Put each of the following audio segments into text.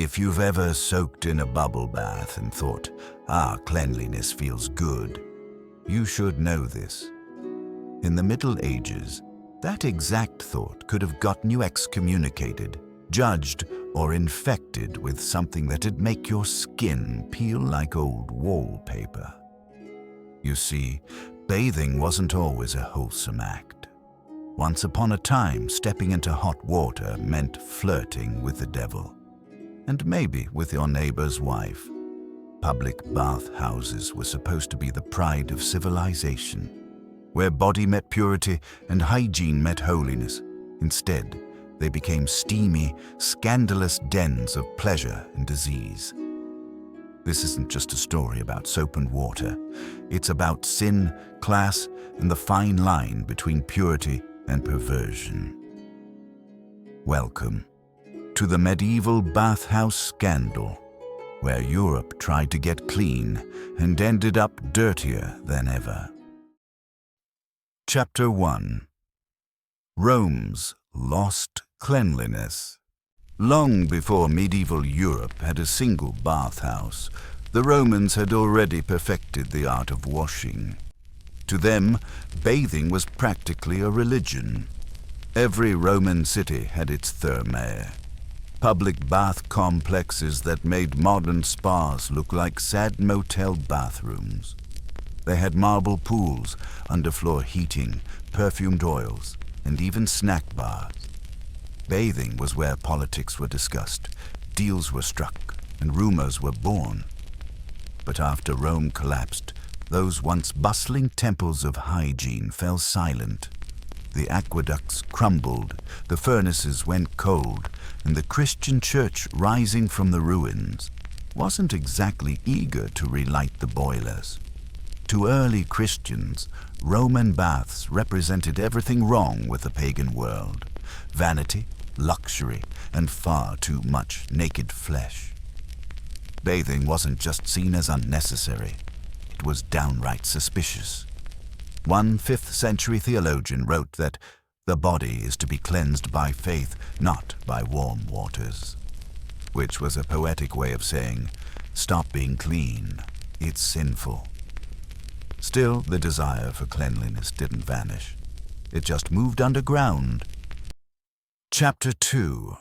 If you've ever soaked in a bubble bath and thought, cleanliness feels good, you should know this. In the Middle Ages, that exact thought could have gotten you excommunicated, judged, or infected with something that'd make your skin peel like old wallpaper. You see, bathing wasn't always a wholesome act. Once upon a time, stepping into hot water meant flirting with the devil. And maybe with your neighbor's wife. Public bathhouses were supposed to be the pride of civilization, where body met purity and hygiene met holiness. Instead, they became steamy, scandalous dens of pleasure and disease. This isn't just a story about soap and water. It's about sin, class, and the fine line between purity and perversion. Welcome to the Medieval Bathhouse Scandal, where Europe tried to get clean and ended up dirtier than ever. Chapter 1. Rome's Lost Cleanliness. Long before medieval Europe had a single bathhouse, the Romans had already perfected the art of washing. To them, bathing was practically a religion. Every Roman city had its thermae, public bath complexes that made modern spas look like sad motel bathrooms. They had marble pools, underfloor heating, perfumed oils, and even snack bars. Bathing was where politics were discussed, deals were struck, and rumors were born. But after Rome collapsed, those once bustling temples of hygiene fell silent. The aqueducts crumbled, the furnaces went cold, and the Christian church, rising from the ruins, wasn't exactly eager to relight the boilers. To early Christians, Roman baths represented everything wrong with the pagan world: vanity, luxury, and far too much naked flesh. Bathing wasn't just seen as unnecessary, it was downright suspicious. One 5th century theologian wrote that the body is to be cleansed by faith, not by warm waters, which was a poetic way of saying, stop being clean, it's sinful. Still, the desire for cleanliness didn't vanish. It just moved underground. Chapter 2.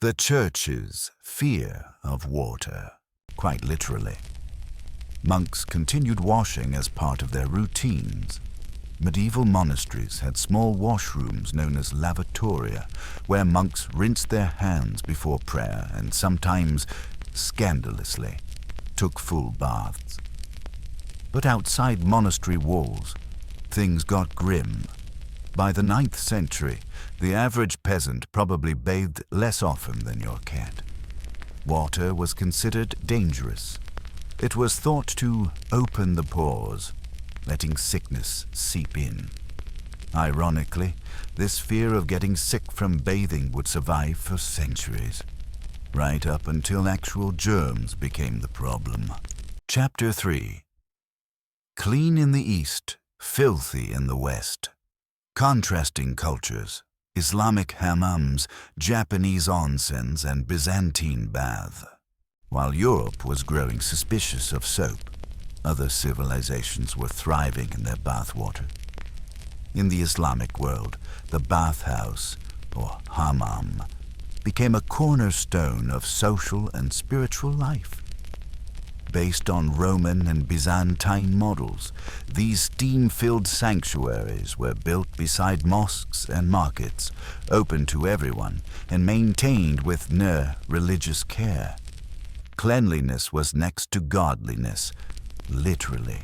The Church's fear of water, quite literally. Monks continued washing as part of their routines. Medieval monasteries had small washrooms known as lavatoria, where monks rinsed their hands before prayer and sometimes, scandalously, took full baths. But outside monastery walls, things got grim. By the 9th century, the average peasant probably bathed less often than your cat. Water was considered dangerous. It was thought to open the pores, letting sickness seep in. Ironically, this fear of getting sick from bathing would survive for centuries, right up until actual germs became the problem. Chapter 3. Clean in the East, filthy in the West. Contrasting cultures, Islamic hammams, Japanese onsens, and Byzantine baths. While Europe was growing suspicious of soap, other civilizations were thriving in their bathwater. In the Islamic world, the bathhouse, or hammam, became a cornerstone of social and spiritual life. Based on Roman and Byzantine models, these steam-filled sanctuaries were built beside mosques and markets, open to everyone, and maintained with religious care. Cleanliness was next to godliness, literally.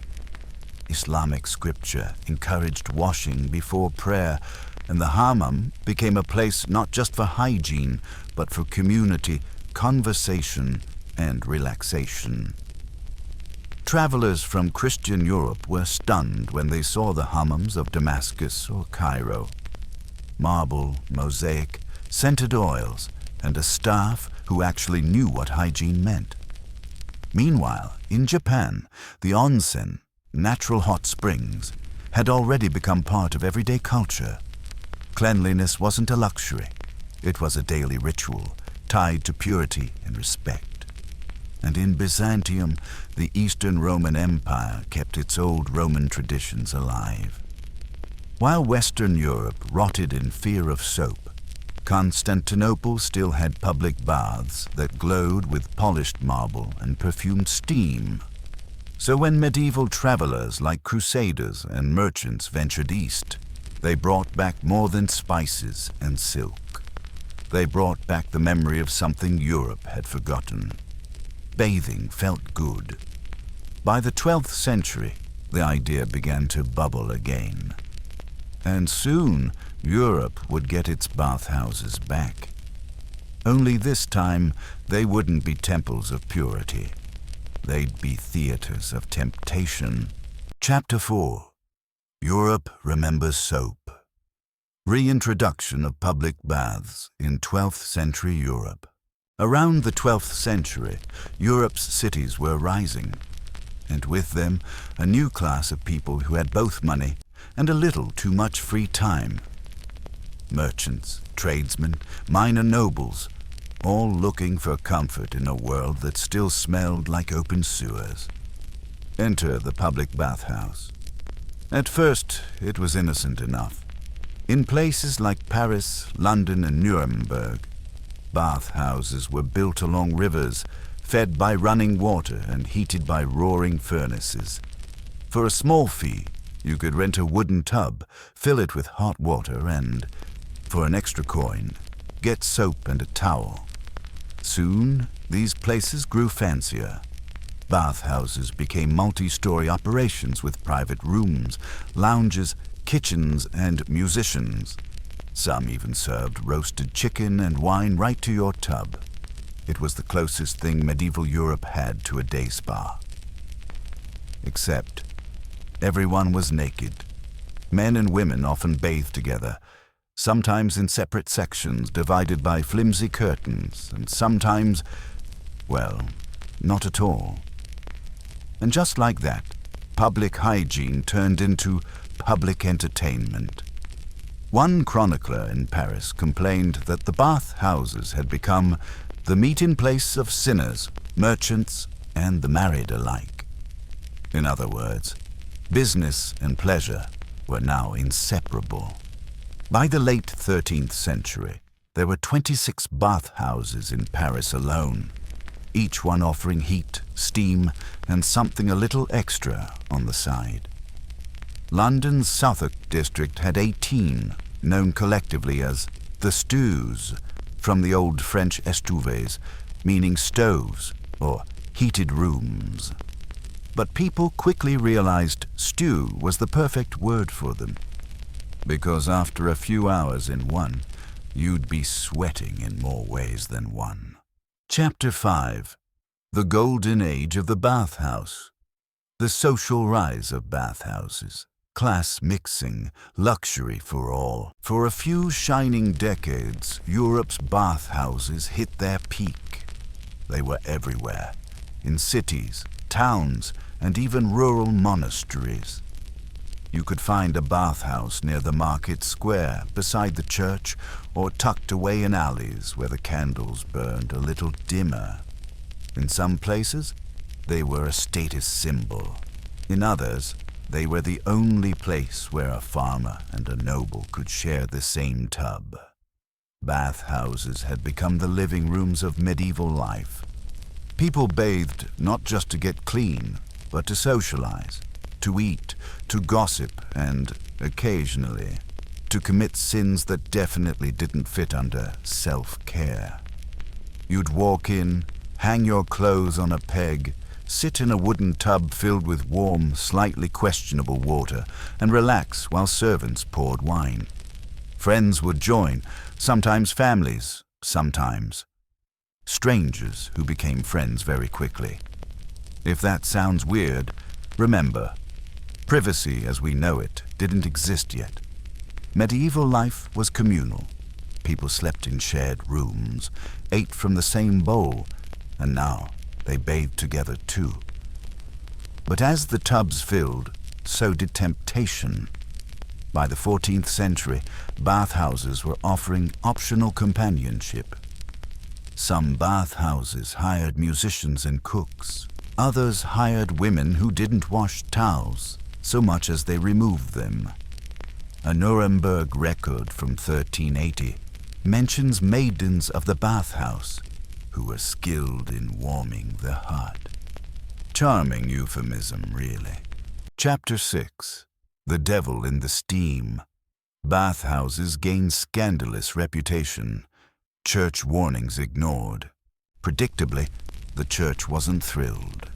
Islamic scripture encouraged washing before prayer, and the hammam became a place not just for hygiene, but for community, conversation, and relaxation. Travelers from Christian Europe were stunned when they saw the hammams of Damascus or Cairo. Marble, mosaic, scented oils, and a staff who actually knew what hygiene meant. Meanwhile, in Japan, the onsen, natural hot springs, had already become part of everyday culture. Cleanliness wasn't a luxury. It was a daily ritual, tied to purity and respect. And in Byzantium, the Eastern Roman Empire kept its old Roman traditions alive. While Western Europe rotted in fear of soap, Constantinople still had public baths that glowed with polished marble and perfumed steam. So when medieval travelers like crusaders and merchants ventured east, they brought back more than spices and silk. They brought back the memory of something Europe had forgotten. Bathing felt good. By the 12th century, the idea began to bubble again. And soon, Europe would get its bathhouses back. Only this time, they wouldn't be temples of purity. They'd be theaters of temptation. Chapter 4. Europe Remembers Soap. Reintroduction of public baths in 12th century Europe. Around the 12th century, Europe's cities were rising, and with them, a new class of people who had both money and a little too much free time. Merchants, tradesmen, minor nobles, all looking for comfort in a world that still smelled like open sewers. Enter the public bathhouse. At first, it was innocent enough. In places like Paris, London, and Nuremberg, bathhouses were built along rivers, fed by running water and heated by roaring furnaces. For a small fee, you could rent a wooden tub, fill it with hot water, and, for an extra coin, get soap and a towel. Soon, these places grew fancier. Bathhouses became multi-story operations with private rooms, lounges, kitchens, and musicians. Some even served roasted chicken and wine right to your tub. It was the closest thing medieval Europe had to a day spa. Except, everyone was naked. Men and women often bathed together, sometimes in separate sections divided by flimsy curtains, and sometimes, well, not at all. And just like that, public hygiene turned into public entertainment. One chronicler in Paris complained that the bathhouses had become the meeting place of sinners, merchants, and the married alike. In other words, business and pleasure were now inseparable. By the late 13th century, there were 26 bathhouses in Paris alone, each one offering heat, steam, and something a little extra on the side. London's Southwark district had 18, known collectively as the stews, from the old French estuves, meaning stoves or heated rooms. But people quickly realized stew was the perfect word for them, because after a few hours in one, you'd be sweating in more ways than one. Chapter 5. The Golden Age of the Bathhouse. The social rise of bathhouses. Class mixing, luxury for all. For a few shining decades, Europe's bathhouses hit their peak. They were everywhere, in cities, towns, and even rural monasteries. You could find a bathhouse near the market square, beside the church, or tucked away in alleys where the candles burned a little dimmer. In some places, they were a status symbol. In others, they were the only place where a farmer and a noble could share the same tub. Bathhouses had become the living rooms of medieval life. People bathed not just to get clean, but to socialize, to eat, to gossip, and, occasionally, to commit sins that definitely didn't fit under self-care. You'd walk in, hang your clothes on a peg, sit in a wooden tub filled with warm, slightly questionable water, and relax while servants poured wine. Friends would join, sometimes families, sometimes strangers who became friends very quickly. If that sounds weird, remember, privacy as we know it didn't exist yet. Medieval life was communal. People slept in shared rooms, ate from the same bowl, and now they bathed together too. But as the tubs filled, so did temptation. By the 14th century, bathhouses were offering optional companionship. Some bathhouses hired musicians and cooks. Others hired women who didn't wash towels so much as they removed them. A Nuremberg record from 1380 mentions maidens of the bathhouse who were skilled in warming the heart. Charming euphemism, really. Chapter 6. The Devil in the Steam. Bathhouses gained scandalous reputation. Church warnings ignored. Predictably, the church wasn't thrilled.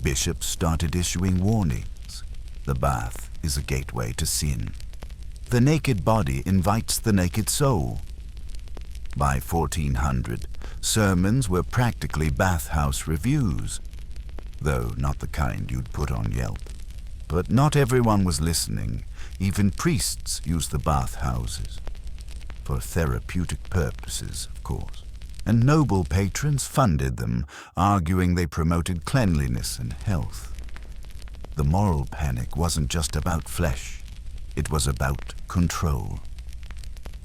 Bishops started issuing warnings. The bath is a gateway to sin. The naked body invites the naked soul. By 1400, sermons were practically bathhouse reviews, though not the kind you'd put on Yelp. But not everyone was listening. Even priests used the bathhouses. For therapeutic purposes, of course. And noble patrons funded them, arguing they promoted cleanliness and health. The moral panic wasn't just about flesh. It was about control.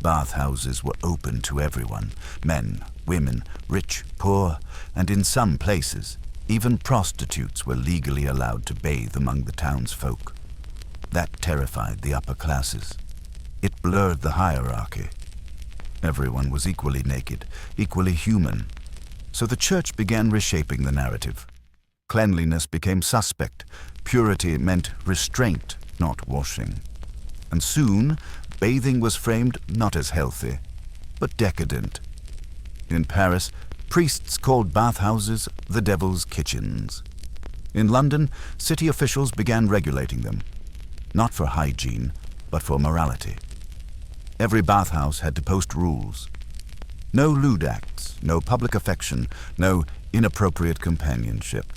Bathhouses were open to everyone, men, women, rich, poor, and in some places, even prostitutes were legally allowed to bathe among the townsfolk. That terrified the upper classes. It blurred the hierarchy. Everyone was equally naked, equally human. So the church began reshaping the narrative. Cleanliness became suspect. Purity meant restraint, not washing. And soon, bathing was framed not as healthy, but decadent. In Paris, priests called bathhouses the devil's kitchens. In London, city officials began regulating them, not for hygiene, but for morality. Every bathhouse had to post rules. No lewd acts, no public affection, no inappropriate companionship.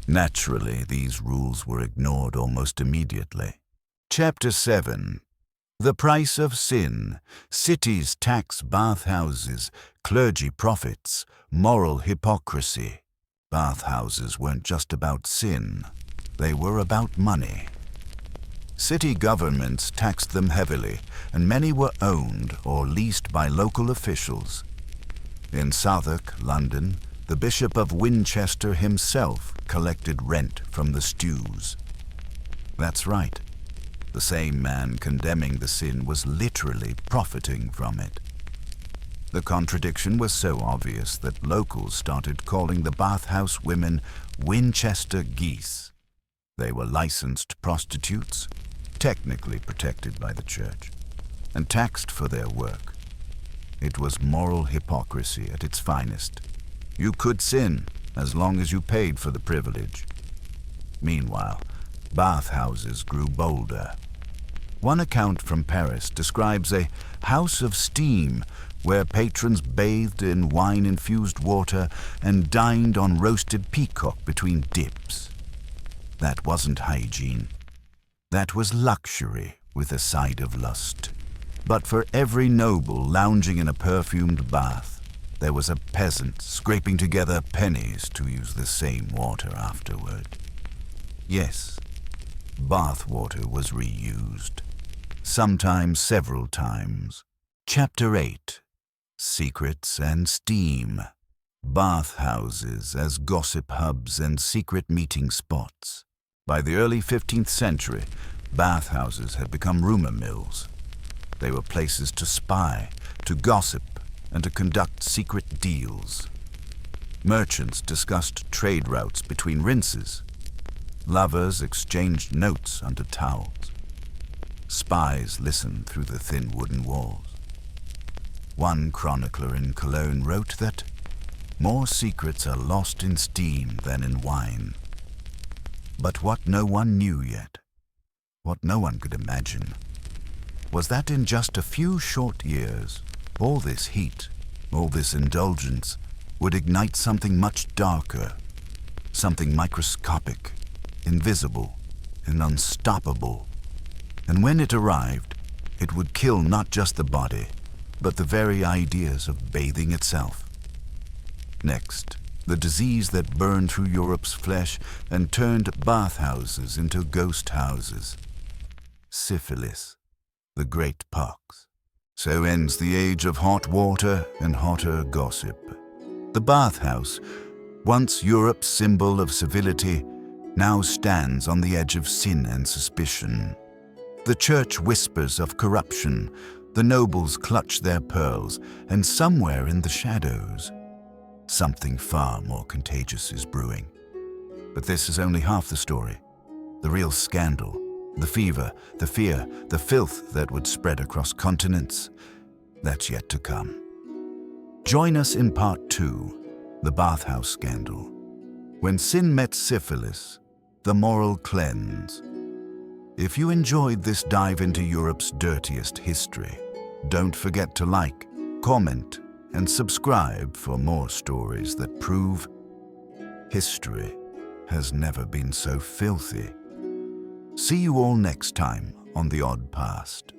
Naturally, these rules were ignored almost immediately. Chapter 7. The Price of Sin. Cities tax bathhouses, clergy profits, moral hypocrisy. Bathhouses weren't just about sin. They were about money. City governments taxed them heavily, and many were owned or leased by local officials. In Southwark, London, the Bishop of Winchester himself collected rent from the stews. That's right. The same man condemning the sin was literally profiting from it. The contradiction was so obvious that locals started calling the bathhouse women Winchester geese. They were licensed prostitutes, technically protected by the church, and taxed for their work. It was moral hypocrisy at its finest. You could sin as long as you paid for the privilege. Meanwhile, bathhouses grew bolder. One account from Paris describes a house of steam where patrons bathed in wine-infused water and dined on roasted peacock between dips. That wasn't hygiene. That was luxury with a side of lust. But for every noble lounging in a perfumed bath, there was a peasant scraping together pennies to use the same water afterward. Yes, bath water was reused. Sometimes several times. Chapter 8. Secrets and Steam. Bathhouses as gossip hubs and secret meeting spots. By the early 15th century, bathhouses had become rumor mills. They were places to spy, to gossip, and to conduct secret deals. Merchants discussed trade routes between rinses. Lovers exchanged notes under towels. Spies listened through the thin wooden walls. One chronicler in Cologne wrote that more secrets are lost in steam than in wine. But what no one knew yet, what no one could imagine, was that in just a few short years, all this heat, all this indulgence, would ignite something much darker, something microscopic, invisible, and unstoppable. And when it arrived, it would kill not just the body, but the very ideas of bathing itself. Next, the disease that burned through Europe's flesh and turned bathhouses into ghost houses. Syphilis, the great pox. So ends the age of hot water and hotter gossip. The bathhouse, once Europe's symbol of civility, now stands on the edge of sin and suspicion. The church whispers of corruption, the nobles clutch their pearls, and somewhere in the shadows, something far more contagious is brewing. But this is only half the story. The real scandal, the fever, the fear, the filth that would spread across continents, that's yet to come. Join us in part 2, the Bathhouse Scandal. When sin met syphilis, the moral cleanse. If you enjoyed this dive into Europe's dirtiest history, don't forget to like, comment, and subscribe for more stories that prove history has never been so filthy. See you all next time on The Odd Past.